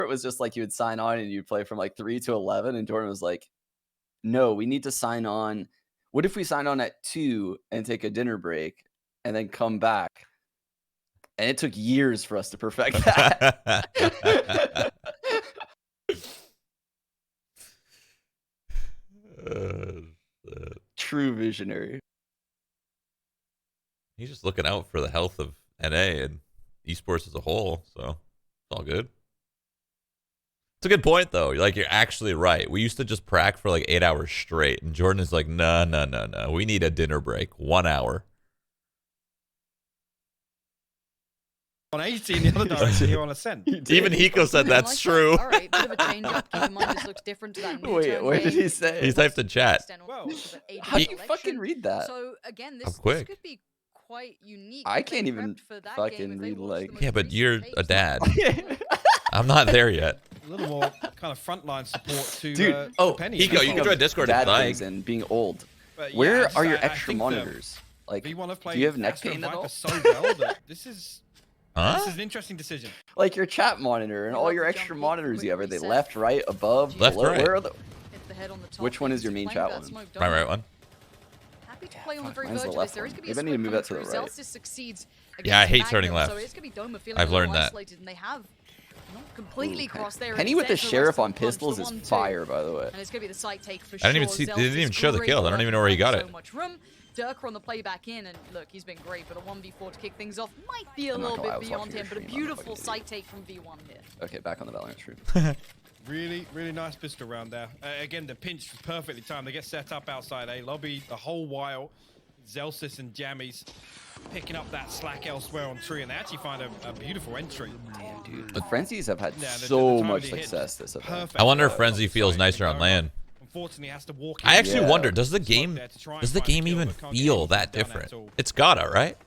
it was just like you would sign on and you'd play from like 3 to 11, and Jordan was like, "No, we need to sign on. What if we sign on at 2 and take a dinner break and then come back?" And it took years for us to perfect that. True visionary. He's just looking out for the health of NA and esports as a whole, so it's all good. It's a good point, though. Like, you're actually right. We used to just prac for like 8 hours straight, and Jordan is like, no. We need a dinner break. 1 hour. On 80 in the other direction, you're on ascent. Even Hiko said that's true. All right, bit of a change up. Keep in mind this looks different to that. Wait, what did he say? He typed in chat. Well, how do you fucking read that? So again, this could be quite unique. I can't even fucking read like. Yeah, but you're a dad. I'm not there yet. A little more kind of frontline support to dude. Penny. Hiko, you can join Discord if you like. And being old. But where yeah, are your extra monitors? Like, do you have neck pain at all? So well that this is Huh? This is an interesting decision. Like your chat monitor and all your extra monitors you have. Are they left, right, above, left, below? right? Where are the? Which one is your main chat one? My right one. Happy to play on the very Mine's verge the of this. left There is one. going to be a Maybe I need to move that to the right. Zelsis succeeds. Yeah, I hate against turning Magnum, left. So it's going to be Doma feeling I've a little learned that. isolated, and they have not completely crossed there. Penny with the sheriff on pistols is fire, by the way. And it's going to be the site take for I didn't even see. They didn't even show the kill. I don't even know where he got it. So much room. Durka on the play back in, and look, he's been great, but a 1v4 to kick things off might be a little bit beyond him, but a beautiful site take from V1 here. Okay, back on the Valorant stream. Really, really nice pistol round there. Again, the pinch perfectly timed. They get set up outside A lobby the whole while. Zelsis and Jammies picking up that slack elsewhere on tree, and they actually find a beautiful entry. Damn, dude. The Frenzies have had so much success this event. I wonder if Frenzy feels nicer on LAN. Unfortunately, has to walk. I actually wonder, does the game even feel that different? It's gotta, right?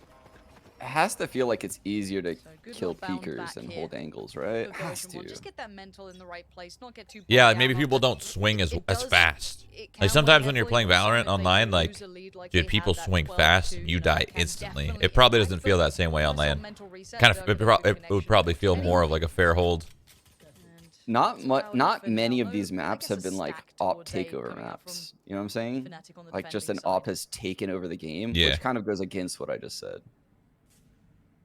It has to feel like it's easier to kill peekers and hold angles, right? It has to. Just get that mental in the right place, not get too yeah, maybe people don't swing as fast. Like sometimes when you're playing Valorant online, like, dude, people swing fast and you die instantly. It probably doesn't feel that same way on LAN. Kind of, it would probably feel more of like a fair hold. Not many of these maps have been like op takeover maps. You know what I'm saying? Like just an op has taken over the game, which kind of goes against what I just said.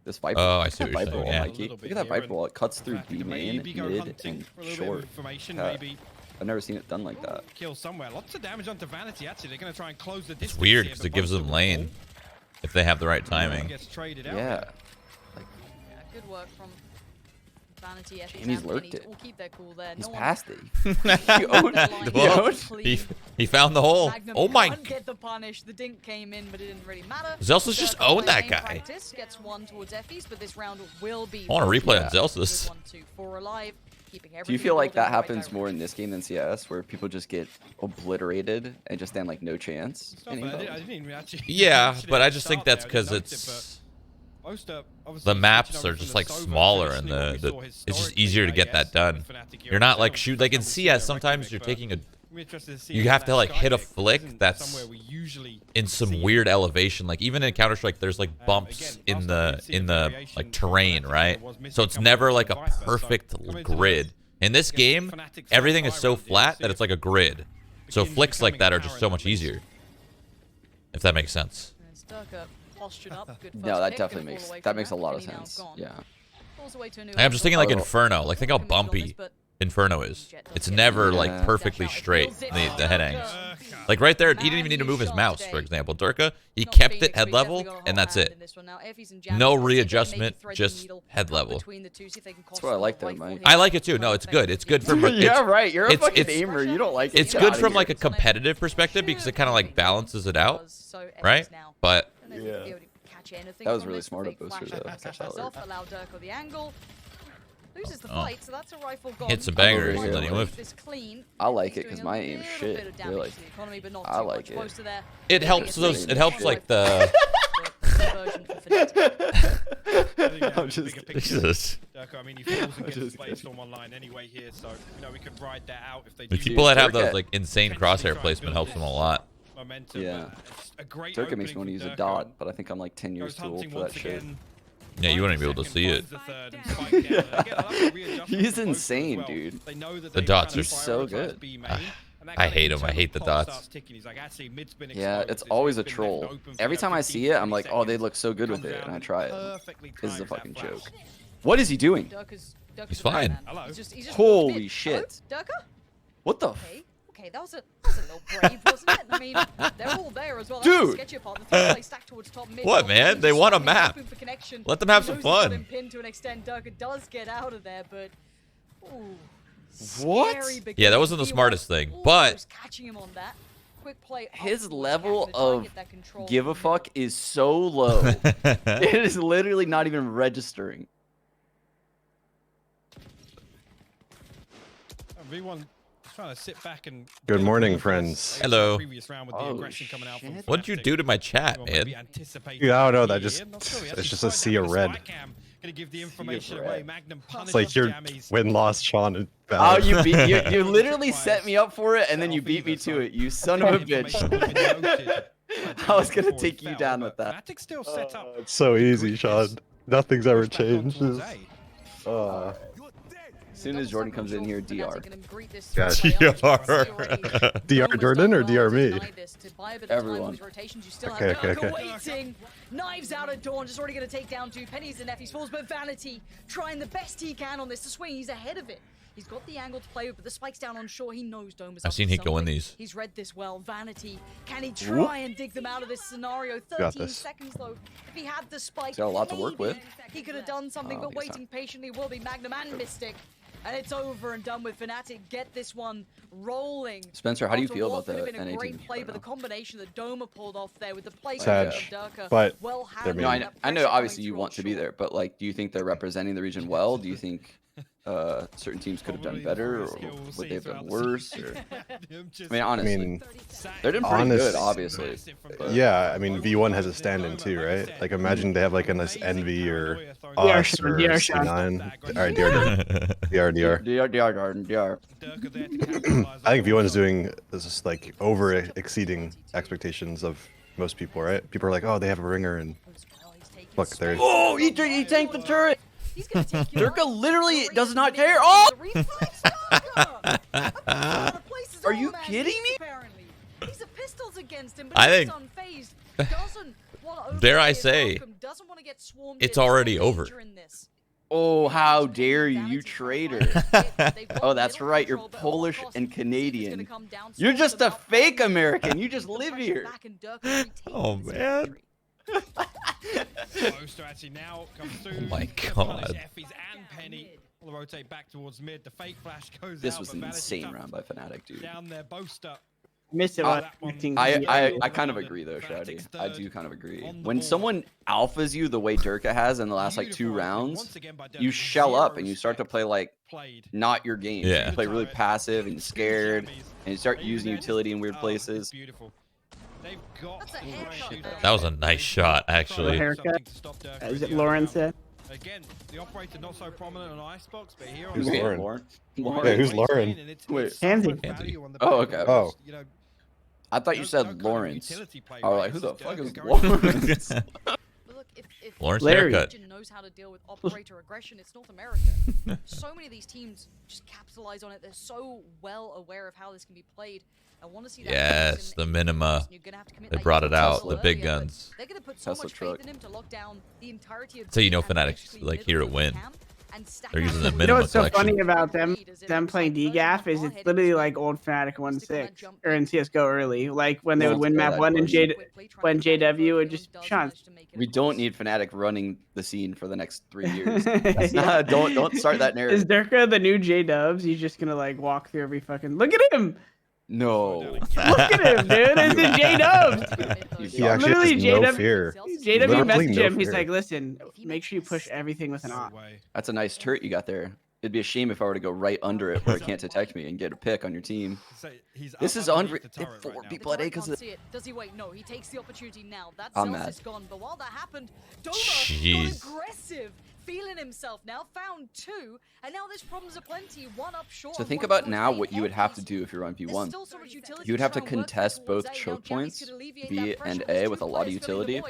This Viper. Oh, I see what you're saying. Yeah. Look at that Viper wall. It cuts through B main, mid, and short. I've never seen it done like that. Kill somewhere. Lots of damage onto Vanity. Actually, they're going to try and close the distance. It's weird because it gives them lane if they have the right timing. Yeah. Good work from Vanity. Jamie's lurked it. Keep their cool there. He's past it. He found the hole. Oh my! Get the punish. The dink came in, but it didn't really matter. Zelsis just owned that guy. Gets one towards Effie's, but this round will be. I want to replay on Zelsis. Do you feel like that happens more in this game than CS, where people just get obliterated and just stand like no chance? Yeah, but I just think that's because it's. The maps are just like smaller and it's just easier to get that done. You're not like like in CS sometimes you're taking you have to like hit a flick that's in some weird elevation. Like even in Counter-Strike there's like bumps in the like terrain, right? So it's never like a perfect grid. In this game everything is so flat that it's like a grid. So flicks like that are just so much easier. If that makes sense. No, that definitely makes a lot of sense. Yeah. I'm just thinking like Inferno. Like think how bumpy Inferno is. It's never like perfectly straight, the head angles. Like right there, he didn't even need to move his mouse, for example. Durka, he kept it head level, and that's it. No readjustment, just head level. That's what I like though, Mike. I like it too. No, it's good. It's good from yeah, right. You're a fucking aimer. You don't like it. It's good from like a competitive perspective because it kind of like balances it out, right? But yeah. That was really smart of Booster though. Loses the fight, so that's a rifle gone. Hit some bangers and then he lived. I like it because my aim's shit. Really. I like it. It helps those. It helps like the. I'm just kidding. Jesus. I mean, he falls and gets placed on one line anyway here, so you know we could ride that out if they do. People that have those like insane crosshair placement helps them a lot. Yeah. Durka makes me want to use a dot, but I think I'm like 10 years too old for that shit. Yeah, you wouldn't be able to see it. He's insane, dude. The dots are so good. I hate him. I hate the dots. Yeah, it's always a troll. Every time I see it, I'm like, oh, they look so good with it, and I try it. This is a fucking joke. What is he doing? He's fine. Holy shit. What the? Okay, that was a little brave, wasn't it? I mean, they're all there as well. Dude! What, man? They want a map. Let them have some fun. Pinned to an extent, Durka does get out of there, but ooh, what? Yeah, that wasn't the smartest thing, but catching him on that. Quick play his level of give a fuck is so low. It is literally not even registering. V1 trying to sit back and good morning, friends. Hello. Oh, What'd you do to my chat, man? Dude, I don't know. That just it's just a sea of red. It's like your win-loss, Sean. And oh, you literally set me up for it, and then you beat me to it. You son of a bitch. I was gonna take you down with that. It's so easy, Sean. Nothing's ever changed. As soon as Jordan comes in here, DR. Yeah. DR Jordan or DR me? Everyone. Okay. Knives out at dawn, just already going to take down 2 pennies and Effie's falls, but Vanity trying the best he can on this to swing. He's ahead of it. He's got the angle to play with, but the spike's down on shore. He knows Dome is I've seen Hiko win these. He's read this well. Vanity, can he try and dig them out of this scenario? 13 seconds though. If he had the spike, got a lot to work with. He could have done something, but waiting patiently will be Magnum and Mystic. And it's over and done with Fnatic. Get this one rolling. Spencer, how do you feel about that? Could have been a great play, but the combination that Doma pulled off there with the play Sad, of Durka, but no, I know obviously you want to be there, but like, do you think they're representing the region well? Do you think certain teams could have done better, or would they have done worse? Or... I mean, honestly, they're doing pretty good, obviously. But... Yeah, I mean, V1 has a stand-in too, right? Like, imagine they have like a nice Envy or us or C9. All right, DR. I think V1 is doing this like over-exceeding expectations of most people, right? People are like, oh, they have a ringer, and look, there's. Oh, he tanked the turret. Durka literally does not care. Oh! Are you kidding me? I think, dare I say, it's already over. Oh, how dare you, you traitor. Oh, that's right, you're Polish and Canadian. You're just a fake American. You just live here. Oh, man. Oh my god. This was an insane round by Fnatic, dude. Missed it. I kind of agree though, Shroudy. I do kind of agree. When someone alphas you the way Durka has in the last like 2 rounds, you shell up and you start to play like not your game. Yeah. You play really passive and scared, and you start using utility in weird places. That was a nice shot, actually. Haircut. Is it Lauren said? Again, the operator not so prominent on Icebox, but here Who's Lauren? Lauren? Wait, who's Lauren? Wait. Tansy. Oh, okay. Oh. I thought you said Lawrence. I was like, who the fuck is Lawrence? Lawrence Larry haircut. Knows how to deal with operator aggression. It's North America. So many of these teams just capitalize on it. They're so well aware of how this can be played. I want to see that. Yes, the minima. They brought it out, the big guns. They're gonna put so much faith in him to lock down the entirety of So you know Fnatic's like here to win. They're using the minima You know what's so collection. funny about them playing DGAF is it's literally like old Fnatic 1.6 or in CS:GO early, like when they would win map 1 and when JW would just Sean. We don't need Fnatic running the scene for the next 3 years. That's not, don't start that narrative. Is Durka the new J-Dubs? He's just gonna like walk through every fucking. Look at him. No. Look at him, dude. This is J-Dubs. He actually has no fear. JW messaged him. He's like, listen, make sure you push everything with an op. That's a nice turret you got there. It'd be a shame if I were to go right under it where it can't detect me and get a pick on your team. This is under 4 people at A because of it. Does he wait? No, he takes the opportunity now. That I'm Zeus mad. is gone. But while that happened, Doma got aggressive, feeling himself now, found 2, and now there's problems aplenty. 1 up short. So think about now what you would have to do if you're on B1. You would have to contest both choke points, B and A, with a lot of utility.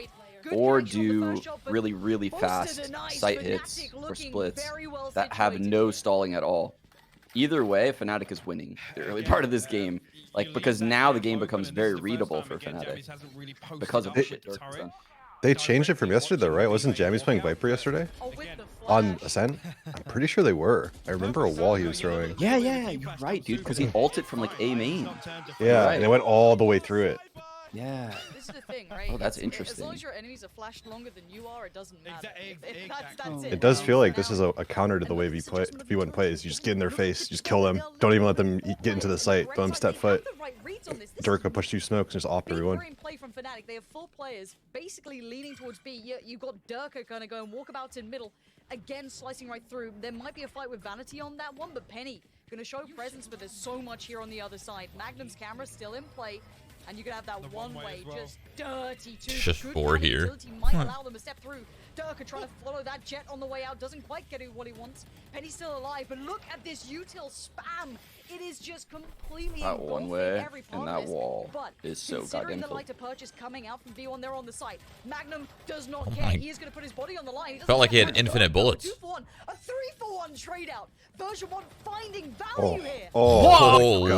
or do really, really fast sight hits or splits that have no stalling at all. Either way, Fnatic is winning the early part of this game. Like, because now the game becomes very readable for Fnatic because of the shit Dirk's done. They changed it from yesterday, though, right? Wasn't Jammies playing Viper yesterday? On Ascent? I'm pretty sure they were. I remember a wall he was throwing. Yeah, you're right, dude, because he ulted from, like, A main. Yeah, right. and it went all the way through it. Yeah. This is the thing, right? Oh, that's As interesting. long as your enemies are flashed longer than you are, it doesn't matter. That's It does feel like this is a counter to the way V1 plays. You just get in their face, just kill them. Don't even let them get into the site. Don't let them step foot. Durka push 2 smokes and just off everyone. Play from Fnatic. They have 4 players basically leaning towards B. You've got Durka gonna go and walkabouts in middle. Again, slicing right through. There might be a fight with Vanity on that one, but Penny gonna show presence, but there's so much here on the other side. Magnum's camera still in play. And you can have that one-way, just dirty too. Just 4 here. Might allow them to step through. Durka trying to follow that jet on the way out. Doesn't quite get what he wants. Penny's still alive, but look at this util spam. It is just completely that one way every and that wall is so goddamn the cool. light to purchase coming out from V1, they're on the site. Magnum does not care. He is going to put his body on the line. Felt like he had infinite bullets. 2-for-1, a 3-for-1 trade out. Version 1 finding value here. Holy.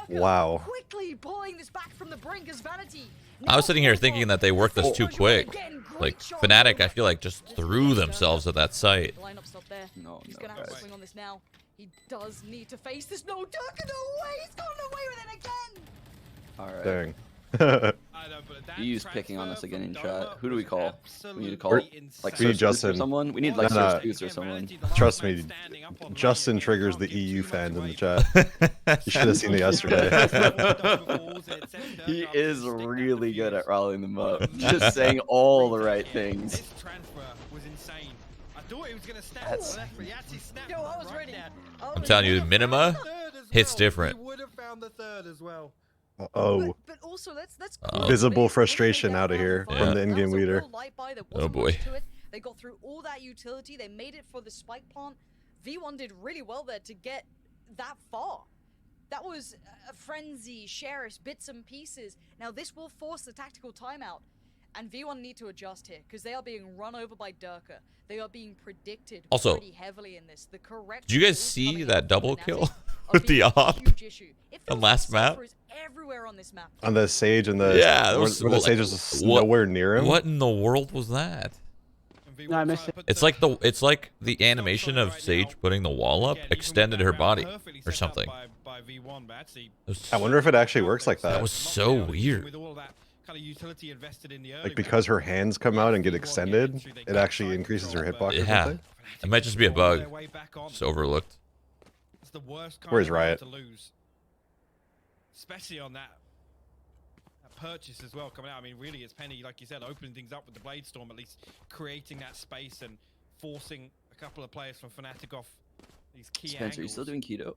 Wow. Quickly pulling this back from the brink as Vanity. I was sitting here thinking that they worked this too quick. Like, Fnatic, I feel like, just threw themselves at that site. No, He's gonna have to swing on this now. He does need to face this. No, Durka, no way! He's gotten away with it again! Alright. Dang. EU's picking on us again in chat. Who do we call? We need to call like We need Source Justin. or someone. We need like No, Source or someone. Trust me, Justin triggers the EU fans in the chat. You should have seen it yesterday. He is really good at rallying them up. Just saying all the right things. This transfer was insane. I thought he was gonna snap. He actually snapped. Yo, I was ready. I'm telling you, Minima hits different. He would have found the third as well. Oh. But also, let's Visible frustration out of here from the in-game leader. Oh boy. They got through all that utility. They made it for the spike plant. V1 did really well there to get that far. That was a frenzy, Sheriffs, bits and pieces. Now this will force the tactical timeout. And V1 need to adjust here because they are being run over by Durka. They are being predicted also, pretty heavily in this. The correct did you guys see that double kill with the op on last map? Everywhere on this map. On the Sage and the where the Sage was nowhere near him. What in the world was that? No, I missed it. It's like the animation of Sage putting the wall up extended her body or something. I wonder if it actually works like that. That was so weird. Like because her hands come out and get extended, it actually increases her hitbox or Yeah, something? it might just be a bug. Just overlooked. Where's Riot? Especially on that purchase as well coming out. I mean, really, it's Penny, like you said, opening things up with the Blade Storm, at least creating that space and forcing a couple of players from Fnatic off these key Spencer, angles. are you still doing keto?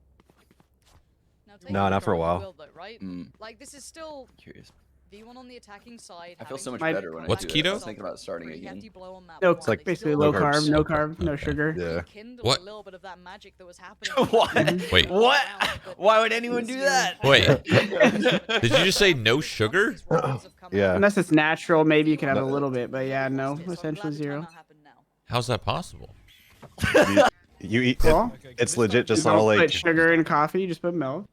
No, not for a while. Right? Like this is still Curious. V1 on the attacking side. I feel so much better when What's I do it. keto? I was thinking about starting again. No, it's like basically low carb, no carb, no sugar. Yeah. What? A little bit of that magic that was happening. What? Wait. What? Why would anyone do that? Wait. Did you just say no sugar? Yeah. Unless it's natural, maybe you can have a little bit, but yeah, no, essentially zero. How's that possible? You eat Well, it's legit just You all don't like put sugar in coffee, you just put milk.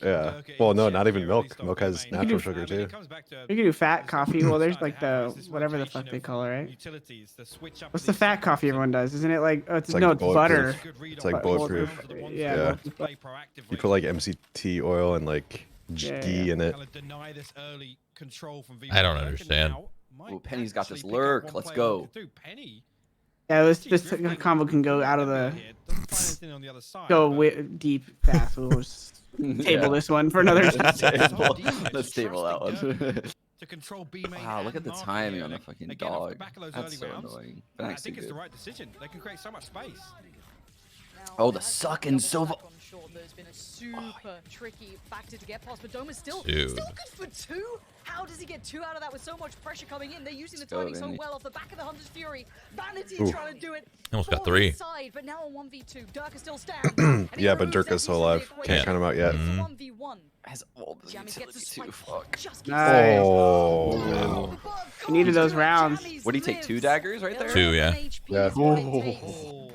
yeah. Well, no, not even milk. Milk has natural sugar too. You can do fat coffee. Well, there's like the whatever the fuck they call it, right? What's the fat coffee everyone does? Isn't it like like no, it's butter. It's like bulletproof. Yeah. You put like MCT oil and like ghee in it. I don't understand. Ooh, Penny's got this lurk. Let's go. Yeah, this combo can go out of the deep fast. We'll just table this one for another time. Let's table that one. To control B main Wow, look at the and timing market on the early. fucking Again, off the dog. back of those That's early so rounds, annoying. I Thanks, think it's the dude. right decision. They can create so much space. Oh, the suck and Silva. There's been a super tricky factor to get past, but Doma's still Dude. good for 2. How does he get 2 out of that with so much pressure coming in? They're using the Let's go, timing so Vanity. well off the back of the Hunter's Fury. Vanity Ooh. trying to do it. Almost got for 3. his Side, but now on 1v2. Durka still stands. Yeah, but Durka's still alive. Can't count him out yet. Mhm. 1v1. Has all this Jammies utility gets a too. spike. Fuck. Just gets Nice. Oh. You needed those rounds. What do you take? 2 daggers right there? 2, yeah. Yeah. Oh.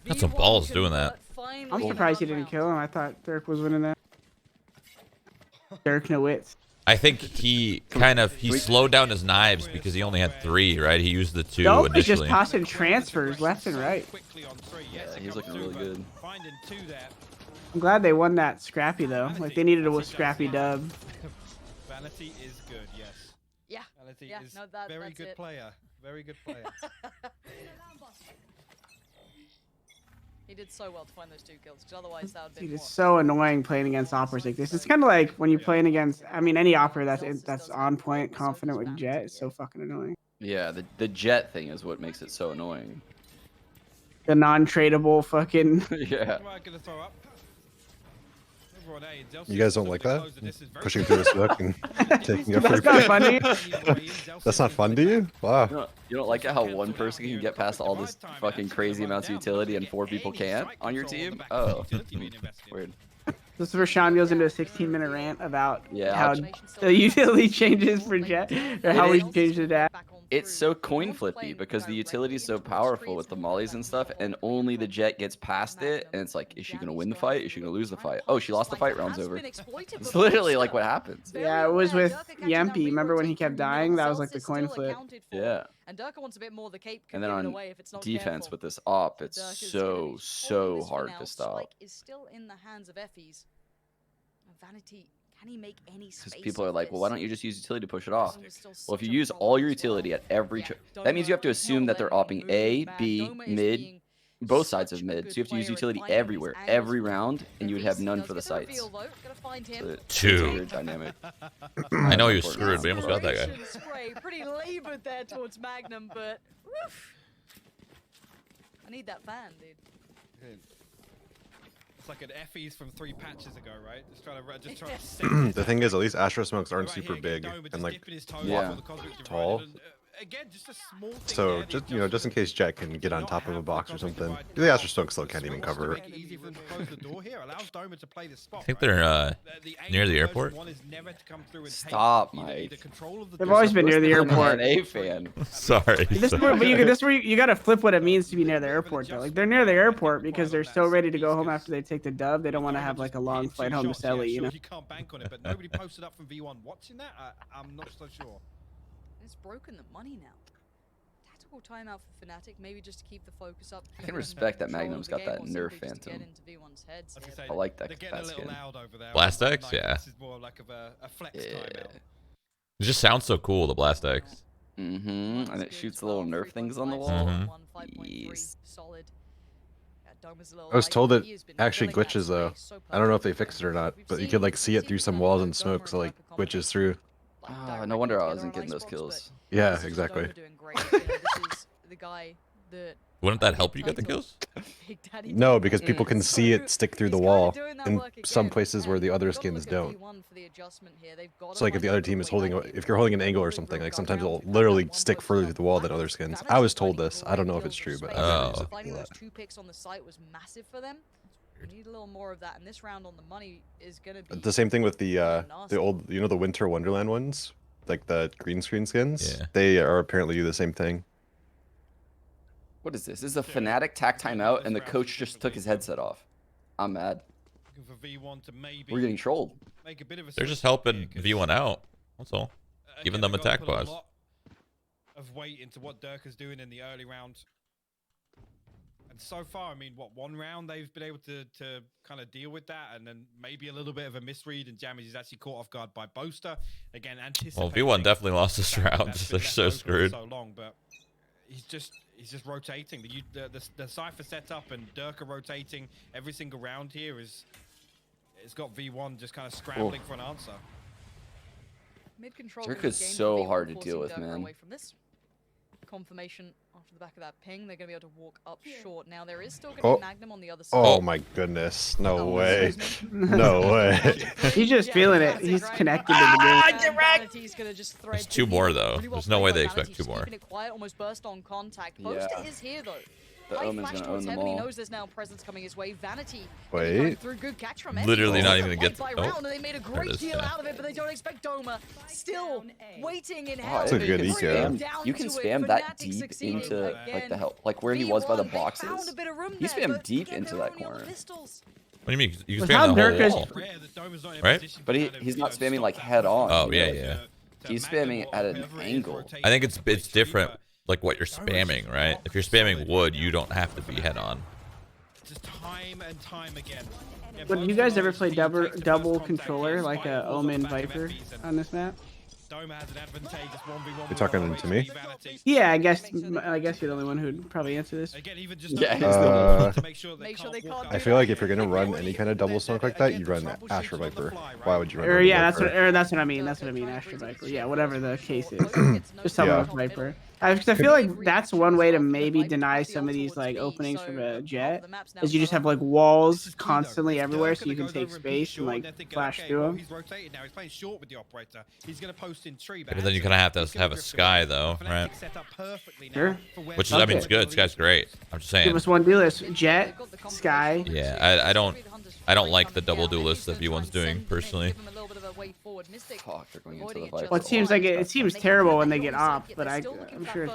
Got some balls doing that. I'm surprised he didn't kill him. I thought Dirk was winning that. Dirk no wits. I think he slowed down his knives because he only had 3, right? He used the 2 Dope is just initially. tossing transfers left and right. Yeah, he's looking really good. I'm glad they won that scrappy though. Like they needed a scrappy dub. Vanity is good, yes. Yeah. Vanity Yeah, is no, very that's good it. player. Very good player. He did so well to find those 2 kills, because otherwise that would have been Dude, it's what? so annoying playing against operas like this. It's kind of like when you're playing against, I mean, any opera that's on point, confident with Jet. It's so fucking annoying. Yeah, the jet thing is what makes it so annoying. The non-tradable fucking. Yeah. You guys don't like that? Pushing through a smoke and taking a free That's not pick? funny. That's not fun to you? Wow. You don't like it how one person can get past all this fucking crazy amounts of utility and 4 people can't on your team? Oh, weird. This is where Sean goes into a 16-minute rant about Yeah, how the utility changes for Jet, or how we changed it at. It's so coin flippy because the utility is so powerful with the mollies and stuff, and only the Jet gets past it, and it's like, is she gonna win the fight? Is she gonna lose the fight? Oh, she lost the fight. Round's over. It's literally like what happens. Yeah, it was with Yempy. Remember when he kept dying? That was like the coin flip. Yeah. And Durka wants a bit more. The cape And can then give it on away if it's not defense careful. with this op, it's Durka's so gonna be so holding this for hard now. to stop. Spike is still in the hands of Effie's. Vanity, can he make any space? Because people are of like, well, why don't you just use utility to push it off? this? Well, if you use all your utility at every, that means you have to assume that they're opping A, B, mid, both sides of mid. So you have to use utility everywhere, every round, and you would have none for the sites. So it's a 2. weird dynamic. I know he was screwed, but he almost got that guy. Spray, pretty labored there towards Magnum, but woof. I need that fan, dude. It's like an Effie's from 3 patches ago, right? Just trying to The thing is, at least Astro smokes aren't super big and like yeah, tall. Again, just a small thing So there. just just in case Jet can get on top of a box or something, the Astro smoke still can't even cover her. Make it easy for them to close the door here. Allows Doma to play the spot, I think right? they're near the aim airport. one is never to come through and take Stop, either Mike. control of the They've door- always been near the I'm airport. an A fan. Sorry. This is where, but you gotta flip what it means to be near the airport though. Like they're near the airport because they're so ready to go home after they take the dub. They don't want to have like a long flight home to Selly, you know. You can't bank on it, but nobody posted up from V1 watching that. I'm not so sure. It's broken the money now. Tactical timeout for Fnatic, maybe just to keep the focus up. I can respect that Magnum's got that nerf phantom. I like that. They're getting a little skin. loud over there. Blast X? Yeah. This is more like of a flex timeout. It just sounds so cool, the Blast X. Mm-hmm. And it shoots the little nerf things on the wall. Mhm. Yes. Solid. I was told it actually glitches though. I don't know if they fixed it or not, but you could like see it through some walls and smoke, so like glitches through. Ah, no wonder I wasn't getting those kills. Yeah, exactly. Wouldn't that help you get the kills? No, because people can see it stick through the wall in some places where the other skins don't. So like if the other team is holding, if you're holding an angle or something, like sometimes it'll literally stick further through the wall than other skins. I was told this. I don't know if it's true, but Oh. Finding those 2 picks on the site was massive for them. We need a little more of that, and this round on the money is gonna be the same thing with the old, the Winter Wonderland ones, like the green screen skins. Yeah. They are apparently do the same thing. What is this? This is a Fnatic tack timeout, and the coach just took his headset off. I'm mad. Looking for V1 to maybe We're getting trolled. make a bit of a They're just switch helping here, 'cause, V1 out. That's all. Giving them they've got to attack put a pause. lot of weight into what Durka's doing in the early round. And so far, I mean, one round they've been able to kind of deal with that, and then maybe a little bit of a misread, and Jammies is actually caught off guard by Boaster. Again, Well, V1 definitely lost this round. They're so screwed. So long, but he's just rotating. The Cypher setup and Durka rotating every single round here it's got V1 just kind of scrambling for an answer. Mid-control Durka's gained so from V1, hard to forcing deal with, Durka man. away from this. Confirmation after the back of that ping, they're going to be able to walk up short. Now there is still going to Oh. be Magnum on the other side. Oh my goodness. No Oh, way. excuse me. No way. He's just feeling it. He's connected to the game. Vanity's gonna just thread There's 2 the more heel. though. Really well There's no played way by they Vanity, expect 2 just more. keeping it quiet, almost burst on contact. Boaster Yeah. is here though. The Omen's gonna own them all. Knows there's now presence coming his way. Vanity. Wait. Through good catch from Literally not even gonna get. They made a great deal out of it, but they don't expect Doma. Still waiting in hell. That's a good eco. You can spam that deep into like the help, like where he was by the boxes. He spammed deep into that corner. What do you mean? You can spam the whole wall, right? But he's not spamming like head on. Oh yeah, yeah. He's spamming at an angle. I think it's different, like what you're spamming, right? If you're spamming wood, you don't have to be head on. Just time and time again. But you guys ever play double controller like a Omen Viper on this map? You're talking to me? Yeah, I guess you're the only one who'd probably answer this. Yeah, I feel like if you're gonna run any kind of double smoke like that, you run Astra Viper. Why would you run? That's what I mean. That's what I mean. Astra Viper. Yeah, whatever the case is. Just someone with Viper. I feel like that's one way to maybe deny some of these like openings from a jet, is you just have like walls constantly everywhere, so you can take space and like flash through them. He's rotating now. He's playing short with the operator. He's gonna post in tree. But then you kind of have to have a Sky though, right? Sure. Which is, I mean, it's good. Sky's great. I'm just saying. Give us one duelist. Jet, Sky. Yeah, I don't like the double duelist that V1's doing personally. Fuck, they're going into the Viper. Well, it seems terrible when they get op, but I'm sure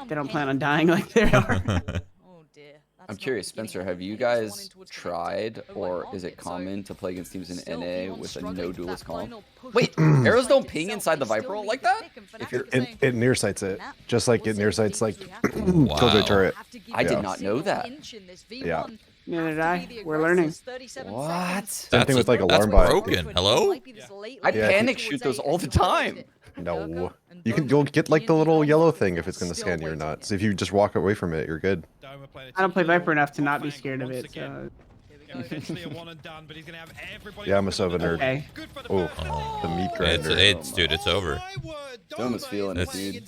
they don't plan on dying like they are. I'm curious, Spencer, have you guys tried, or is it common to play against teams in NA with a no duelist comp? Wait, arrows don't ping inside the Viper roll like that? If you're it near sights it, just like it near sights like Killjoy turret. I did not know that. Yeah. Neither did I. We're learning. What? Same thing with like alarm bot. Broken. Hello? I panic shoot those all the time. No. You'll get like the little yellow thing if it's gonna scan you or not. So if you just walk away from it, you're good. I don't play Viper enough to not be scared of it. So. Yeah, I'm a Sova nerd. Okay. Oh, the meat grinder. Dude, it's over. Doma's feeling it, dude.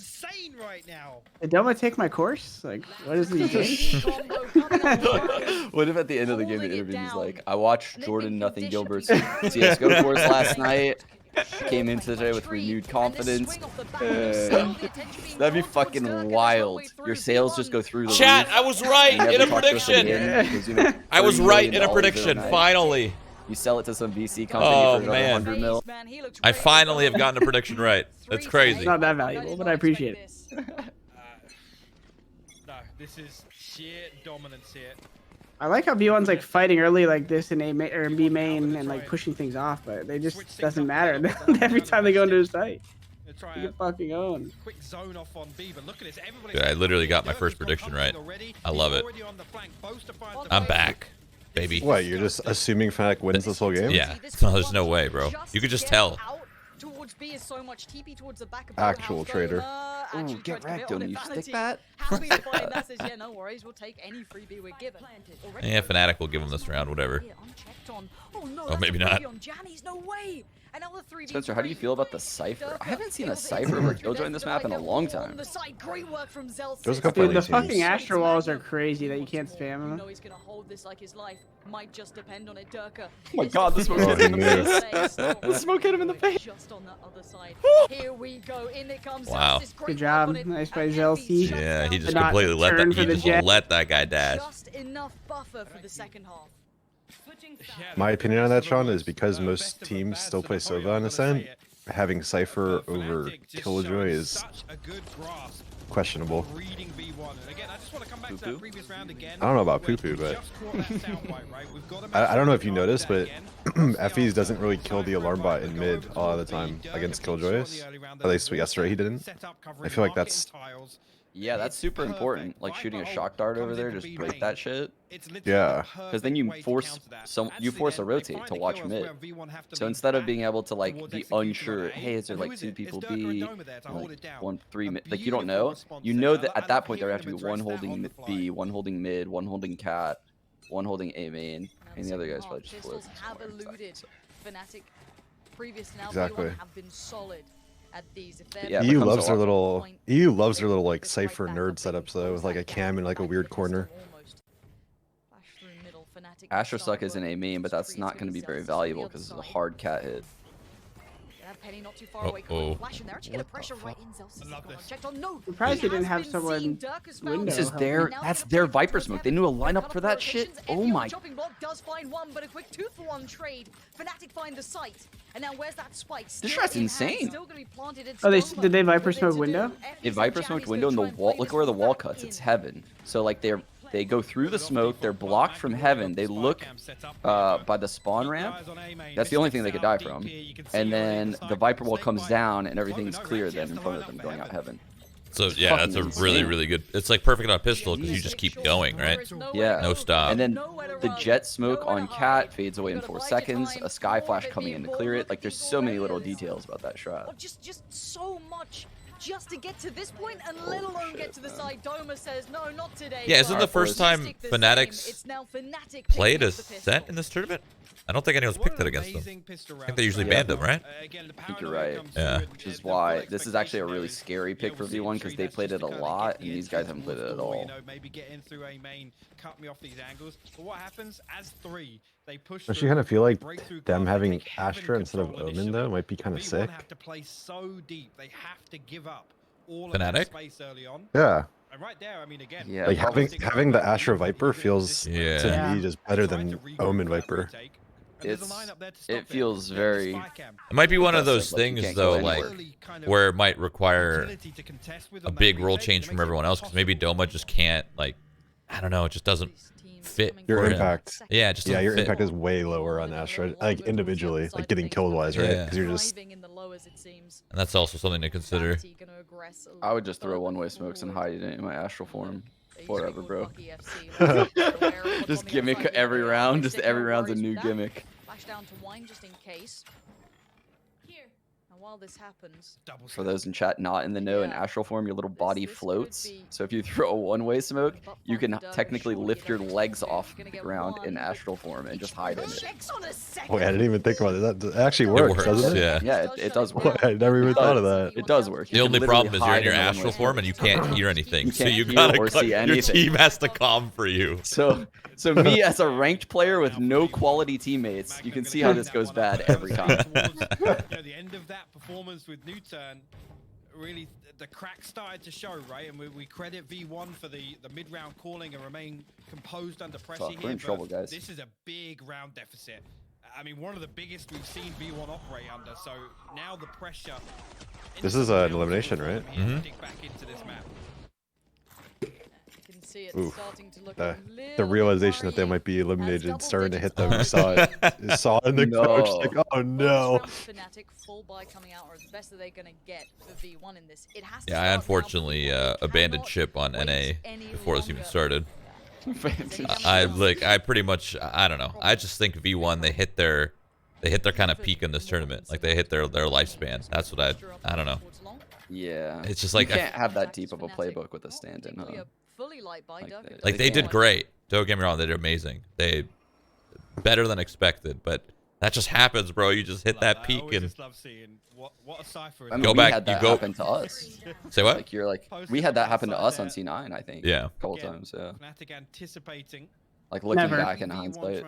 Did Doma take my course? Like, what does he think? What if at the end of the game, the interview is like, I watched Jordan Nothing Gilbert's CSGO course last night. Came into today with renewed confidence. That'd be fucking wild. Your sales just go through the Chat, roof. I was right in a prediction. I was right in a prediction, finally. You sell it to some VC company for another 100 mil. I finally have gotten a prediction right. That's crazy. It's not that valuable, but I appreciate it. No, this is sheer dominance here. I like how V1's like fighting early like this in A or B main and like pushing things off, but they just doesn't matter. Every time they go into his site, you get fucking owned. Dude, I literally got my first prediction right. I love it. I'm back, baby. What, you're just assuming Fnatic wins this whole game? Yeah. No, there's no way, bro. You could just tell. Towards B is so much TP towards the back of Actual traitor. Ooh, get wrecked, don't you stick that? Happy to find that says, yeah, no worries, we'll take any freebie we're given. Yeah, Fnatic will give him this round, whatever. Oh, maybe not. No way. Spencer, how do you feel about the Cypher? I haven't seen a Cypher or Killjoy in this map in a long time. There's a couple Dude, the of these fucking teams. Astra walls are crazy that you can't spam them. Oh my god, the smoke hit him in the face. The smoke hit him in the face. Just on the other side. Here we go. In it comes. Wow. Good job. Nice by Zelsi. Yeah, he just Not completely let turn that. for He the just jet. let that guy dash. Just enough buffer for the second half. My opinion on that, Sean, is because most teams still play Sova on Ascent, having Cypher over Killjoy is questionable. I don't know about Poo-Poo, but I don't know if you noticed, but Effie's doesn't really kill the alarm bot in mid a lot of the time against Killjoys. At least yesterday he didn't. I feel like that's... Yeah, that's super important. Like shooting a shock dart over there, just break that shit. Yeah. Because then you force a rotate to watch mid. So instead of being able to like be unsure, hey, is there like 2 people B, like 1, 3 mid, like you don't know. You know that at that point there have to be 1 holding B, 1 holding mid, 1 holding cat, 1 holding A main, and the other guys probably just float. Fnatic previous now Exactly. have been solid at these. Yeah, EU loves their little like Cypher nerd setups though, with like a cam in like a weird corner. Asher Suck is an A main, but that's not going to be very valuable because it's a hard cat hit. Penny not too far away. Flash in there. Actually, get a pressure right in. Checked on. No. Surprised he didn't have someone window. This is that's their Viper smoke. They knew a lineup for that shit. Oh my. Chopping block does find one, but a quick 2-for-1 trade. Fnatic find the site, and now where's that spike? This shot's insane. Oh, did they Viper smoke window? They Viper smoked window in the wall. Look where the wall cuts. It's heaven. So like they go through the smoke. They're blocked from heaven. They look by the spawn ramp. That's the only thing they could die from. And then the Viper wall comes down and everything's clear then in front of them going out heaven. So yeah, that's a really, really good. It's like perfect on a pistol because you just keep going, right? Yeah. No stop. And then the jet smoke on Cat fades away in 4 seconds. A sky flash coming in to clear it. Like there's so many little details about that Shroud. Just so much. Just to get to this point and let alone get to the side. Doma says, no, not today. Yeah, isn't the first time Fnatic's played a set in this tournament? I don't think anyone's picked it against them. I think they usually banned them, right? I think you're right. Yeah. Which is why this is actually a really scary pick for V1 because they played it a lot and these guys haven't played it at all. Maybe get in through a main, cut me off these angles. But what happens as 3? They push. I actually kind of feel like them having Astra instead of Omen though might be kind of sick. Have to play so deep. They have to give up all Fnatic? of space early on. Yeah. And right there, I mean, again, Yeah, like having the Astra Viper feels to me just better than Omen Viper. It feels very. It might be one of those things though, like where it might require a big role change from everyone else because maybe Doma just can't, like, I don't know, it just doesn't fit. Your impact. Yeah, just your fit. impact is way lower on Astra, like individually, like getting killed wise, right? Because you're just. And that's also something to consider. I would just throw one-way smokes and hide it in my astral form. Whatever, bro. Just gimmick every round. Just every round's a new gimmick. Flash down to wine just in case. While this happens, For those in chat not in the know, in astral form, your little body floats. So if you throw a one-way smoke, you can technically lift your legs off the ground in astral form and just hide in it. Wait, I didn't even think about it. That actually works, doesn't it? Yeah. Yeah, it does work. I never even thought of that. It does work. The only problem is you're in your astral form and you can't hear anything. So you gotta, your team has to calm for you. So me as a ranked player with no quality teammates, you can see how this goes bad every time. The end of that performance with Newturn, really the cracks started to show, right? And we credit V1 for the mid-round calling and remain composed under pressure We're here. in trouble, guys. This is a big round deficit. I mean, one of the biggest we've seen V1 operate under. So now the pressure. This is an elimination, right? Dig back into this map. Oof. The realization that they might be eliminated starting to hit them. You saw it. You saw it in the coach. Like, oh no. Fnatic full buy coming out, or the best that they're gonna get for V1 in this. It has to Yeah, I unfortunately abandoned ship on NA before this even started. I pretty much, I don't know. I just think V1 they hit their kind of peak in this tournament. Like they hit their lifespan. That's what I don't know. Yeah. It's just like you can't have that deep of a playbook with a stand-in, huh? Like they did great. Don't get me wrong, they did amazing. They better than expected, but that just happens, bro. You just hit that peak and I mean, go back. Had that you go. happen to us. Say what? Like you're like we had that happen to us on C9, I think. Yeah. A couple times, yeah. Fnatic anticipating. Like looking back in hindsight,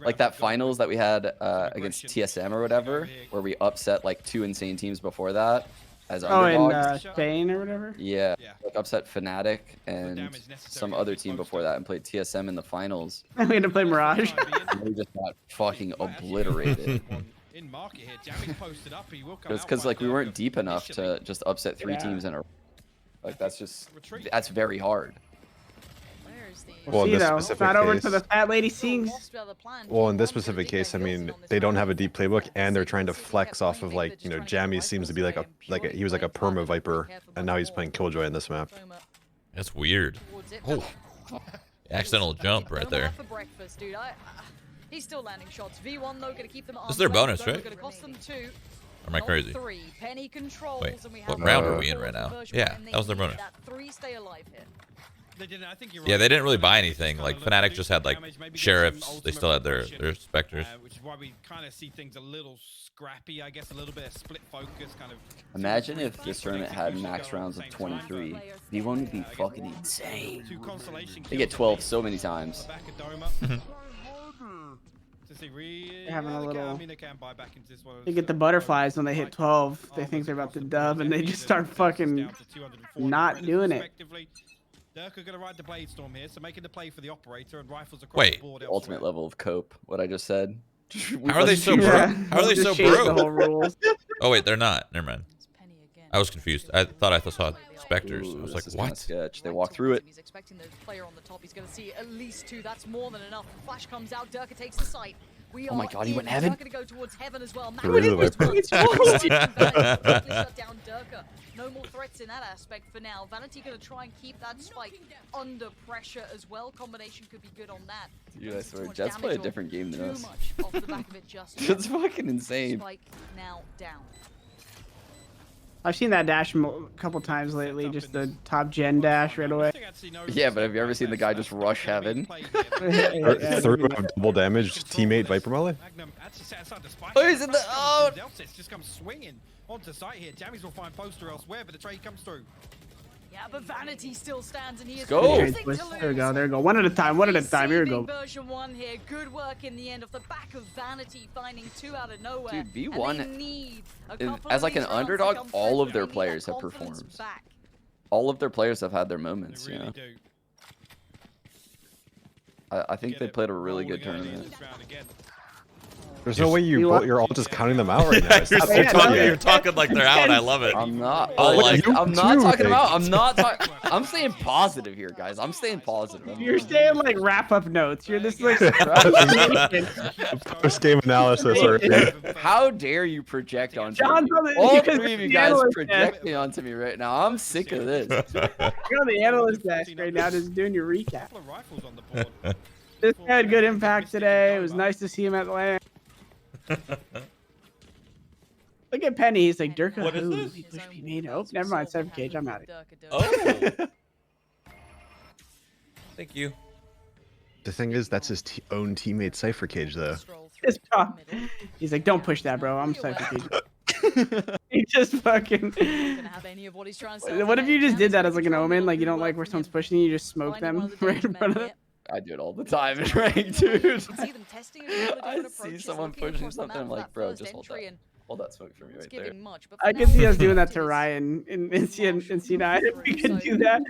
like that finals that we had against TSM or whatever, where we upset like 2 insane teams before that as underdogs. In Spain or whatever. Yeah, like upset Fnatic and some other team before that, and played TSM in the finals. And we had to play Mirage. And we just got fucking obliterated. It's because like we weren't deep enough to just upset 3 teams in a row. Like that's very hard. Well, in this specific not over case, to the fat lady sings. well, in this specific case, I mean, they don't have a deep playbook, and they're trying to flex off of like, you know, Jammy seems to be like he was like a perma Viper, and now he's playing Killjoy in this map. That's weird. Oh, accidental jump right there. He's still landing shots. V1 though gonna keep them. This is their bonus, right? Gonna cost them 2. Or am I crazy? Penny controls, Wait, and we what have round are we in right now? Yeah, that was their bonus. 3 stay alive here. Yeah, they didn't really buy anything. Like Fnatic just had like sheriffs. They still had their specters. Which is why we kind of see things a little scrappy, I guess, a little bit of split focus kind of. Imagine if this tournament had max rounds of 23. V1 would be fucking insane. They get 12 so many times. They're having a little. I mean, they can buy back into this one. They get the butterflies when they hit 12. They think they're about to dub, and they just start fucking not doing it. Durka gonna ride the blade storm here, so making the play for the operator and rifles across Wait. the board. Ultimate level of cope. What I just said. How are they so broke? Yeah. How are they so Just change the broke? whole rules. Oh wait, they're not. Never mind. I was confused. I thought I saw specters. I was like, this is kinda what? sketch. They walk through it. He's expecting the player on the top. He's going to see at least 2. That's more than enough. Flash comes out. Durka takes the site. Oh my god, he went heaven. Going to go towards heaven as well. Really Shut down Durka. No more threats in that aspect for now. Vanity going to try and keep that spike under pressure as well. Combination could be good on that. Dude, I swear, Jets play a different game than us. Too much off the back of it just yet. It's fucking insane. Spike now down. I've seen that dash a couple times lately, just the top gen dash right away. Yeah, but have you ever seen the guy just rush heaven? Through double damage teammate Viper Molly. Oh, he's in the just comes swinging onto site here. Jammies will find poster elsewhere, but the trade comes through. Yeah, but Vanity still stands, and he is Go. There we go. There we go. One at a time. One at a time. Here we go. Version 1 here. Good work in the end off the back of Vanity, finding 2 out of nowhere. Dude, V1 is, as like an underdog, all of their players have performed. All of their players have had their moments, They really you do. know. I think they played a really good tournament. There's no way you're all just counting them out right now. It's not You're talking like they're out. I love it. I'm not. Oh, like, I'm not talking about. I'm not talking. I'm staying positive here, guys. I'm staying positive. You're saying like wrap up notes. You're this like. post game analysis. How dare you project onto John's me? on the- All because 3 of you the guys analyst projecting onto me right now. I'm sick of this. You're on the analyst desk right now, just doing your recap. Couple of rifles on the board. This guy had good impact today. It was nice to see him at land. Look at Penny. He's like, Durka, What is who? this? He pushed me made. Oh, never mind. 7 cage. I'm out of here. Oh. Thank you. The thing is, that's his own teammate Cypher Cage, though. He's like, don't push that, bro. I'm Cypher Cage. He just fucking. What if you just did that as like an omen? Like you don't like where someone's pushing you, you just smoke them right in front of them? I do it all the time in rank, dude. I see someone pushing something. I'm like, bro, just hold that smoke for me right there. I could see us doing that to Ryan in C9 if we could do that.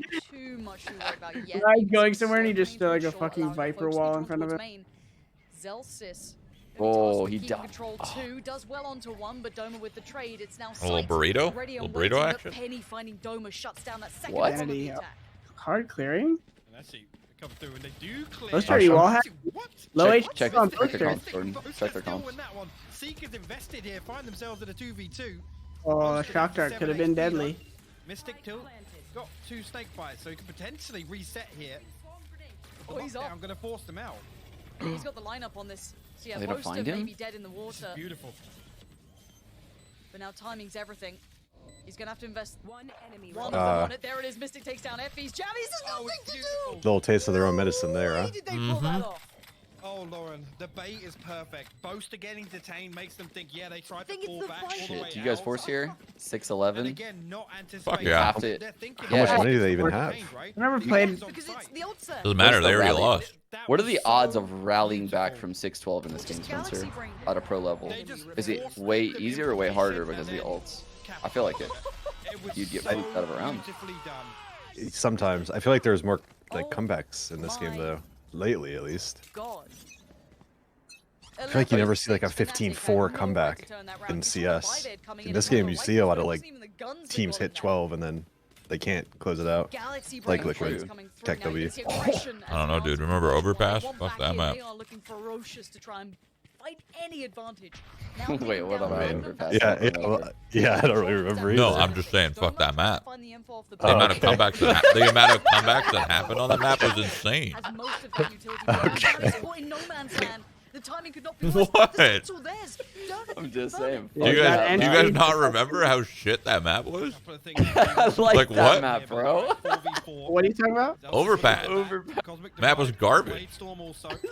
Ryan going somewhere and he just throw like a fucking Viper wall in front of him. Oh, he died. Oh. Does well onto 1, but Doma with the trade. It's now A little burrito? Little burrito action? Penny finding Doma shuts down that second What? one on the attack. Hard clearing? Come through and they do clear. Those are you all have low HP Check on their poster. comps, Jordan. Check their comps. Seekers invested here, find themselves at a 2v2. Oh, shock dart could have been deadly. Mystic tilt got 2 snake bites, so he could potentially reset here. Oh, he's I'm up. gonna force them out. He's got the lineup on this. So yeah, Are they gonna Poster find him? may be dead in the water, Beautiful. but now timing's everything. He's gonna have to invest one of Uh, them on it. There it is. Mystic takes down Effie's. Jammies has Oh, nothing it's to beautiful. do. Little taste of their own medicine there, huh? Why did they pull that off? Oh, Lauren, the bait is perfect. Boaster getting detained makes them think, yeah, they tried to Think it's pull the back fight. all the way Shit, do you guys out. force here? And 6'11". again, not anticipating. yeah. Have to- They're thinking How much Yeah. money do they even have? right? I remember playing. Because it's the odds there. Doesn't matter. What's the They already rally? lost. That What are was the odds so of rallying back beautiful. from 6-12 in this game, Galaxy Spencer? brain. At a pro level? They just Is it forced way the easier or way harder implementation because of the and ults? then I feel like it. It was You'd get so pooped out of a round. beautifully done. Sometimes I feel like there's more like Oh comebacks in this game my though. Lately, at least. God. I feel like you never see like a 15-4 comeback in CS. In this game, you see a lot of like teams hit 12 and then they can't close it out. Like Liquid, Tech W. I don't know, dude. Remember Overpass? Fuck that map. They are looking ferocious to try and fight any advantage. Wait, what about Overpass? Yeah, I don't really remember either. No, I'm just saying, fuck that map. The Oh, amount of okay. comebacks the amount of comebacks that happened on that map was insane. The timing could not be What? I'm just saying. Do you guys not remember how shit that map was? I like Like that what? map, bro. What are you talking about? Overpass. Map was garbage.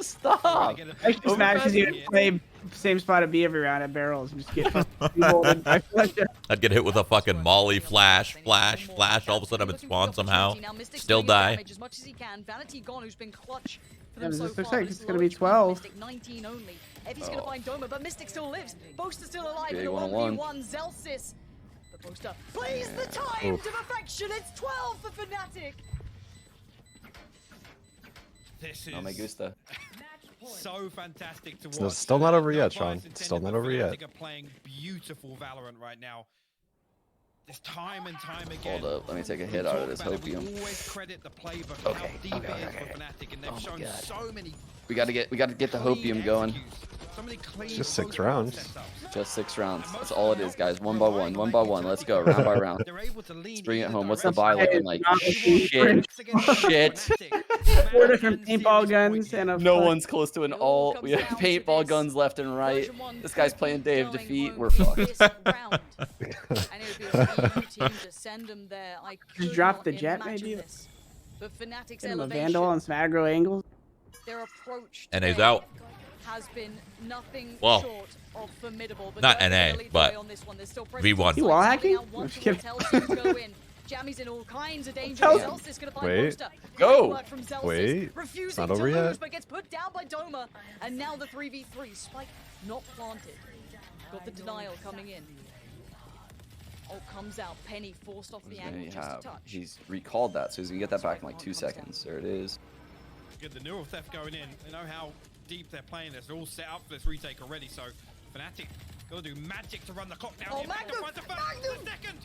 Stop. I just mad because you didn't play same spot at B every round at barrels and just get fucking molded by Fletcher. I'd get hit with a fucking molly, flash. All of a sudden I'm in spawn somehow. Still die. As much as he can. Vanity gone, who's been clutch for Yeah, them this so looks far. like This it's gonna be low HP 12. Mystic, 19 only. Effie's gonna find Doma, but Mystic still lives. Boaster still alive Big in a one-on-one. 1v1. Zelsis. But Boaster plays the time to perfection. It's 12 for Fnatic. This is Oh, me gusta. so fantastic to watch. It's still not over yet, No Sean. bias It's still intended, not but over yet. Fnatic are playing beautiful Valorant right now. Just time and time again. Hold up, let me take a We hit out of talk this about it, we hopium. always credit the playbook Okay, how deep okay, it is okay. for Fnatic, and they've Oh my shown God. so many. We gotta get the clean hopium going. executes, so many clean just 6 post-round rounds. setups. Just 6 rounds. And That's most all of it them is, guys. One relying by on one. that One by one. Let's go. Round by round. They're able to lean Let's bring it either home. What's the direction. buy looking like? Not Shit. Shit. 4 different paintball guns and a No fuck- one's close to an It all ult. We have comes down to paintball this. guns left and right. Version 1 This guy's could playing be Dave going defeat. home We're in fucked. this round. And it would be a EU team to send them there. I could drop not the jet, imagine maybe? this. But Fnatic's Get him a elevation, Vandal on some aggro angles. their approach And he's today out. has been nothing Well, short of formidable. But not going NA, elite but way on this one. There's still V1. presence You on wall side, hacking? something out, one I'm just towards kidding. Hellsing's go in. Jammy's in all kinds of danger. Hell- Zelsis gonna find Wait. Boaster. Go. Great work from Zelsis, Wait. refusing Not over to lose, yet. but gets put down by Doma. And now the 3v3. Spike not planted. Got the denial coming in. Oh, comes out. Penny forced off the angle just a touch. He's recalled that, so he's gonna get that back in like 2 seconds. There it is. Get the neural theft going in. They know how deep they're playing this. They're all set up for this retake already. So Fnatic gotta do magic to run the clock down. Oh, here. Magnum! Find the first, Magnum! the second.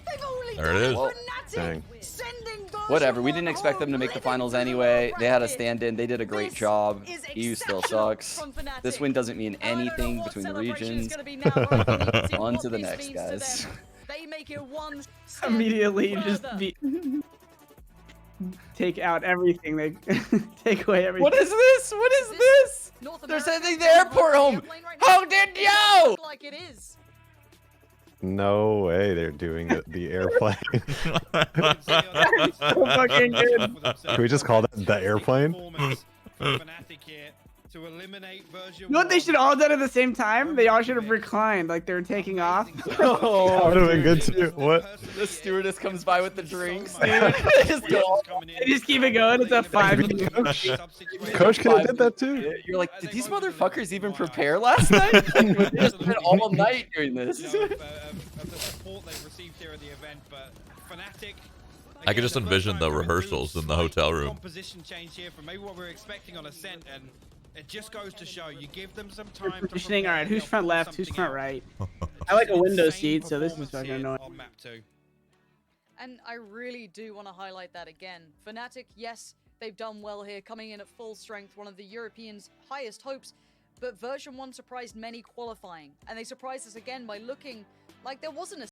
They've only There it done is. Fnatic, Dang. sending version Whatever. We 1 didn't expect them to home, make the living finals through the anyway. They had a bracket. stand-in. They did a great This job. is EU still exceptional sucks. from Fnatic. This win doesn't mean I don't know anything what between the celebration is regions. gonna be now, but I think you can see On what to the this next, means to guys. them. They make it one step Immediately just further. be take out everything. They take away everything. What is this? What is this? North They're America sending the is on airport home. airplane right How now. did It you? doesn't look like it is. No way they're doing the airplane. So fucking good. Can we just call that the airplane? To eliminate version You know what they 1. should all done at the same time? They all should have reclined like they were taking off. Oh, That would have been good too. What? The stewardess comes by with the drinks, So dude. much. They just go. They just keep it going. It's a 5 Coach could have did that too. You're like, did these motherfuckers even prepare last night? They just spent all night doing this. Of the support they've received here at the event, but Fnatic. I could just envision the rehearsals in the hotel room. Composition change here from maybe what we were expecting on Ascent, and it just goes to show you give them some time. To Positioning. prepare, All right, who's they'll front pull left? Who's something front out. right? I like a window Insane seat, so this is performance fucking here annoying. on map 2. And I really do want to highlight that again. Fnatic, yes, they've done well here, coming in at full strength, one of the Europeans' highest hopes. But version 1 surprised many qualifying, and they surprised us again by looking like there wasn't a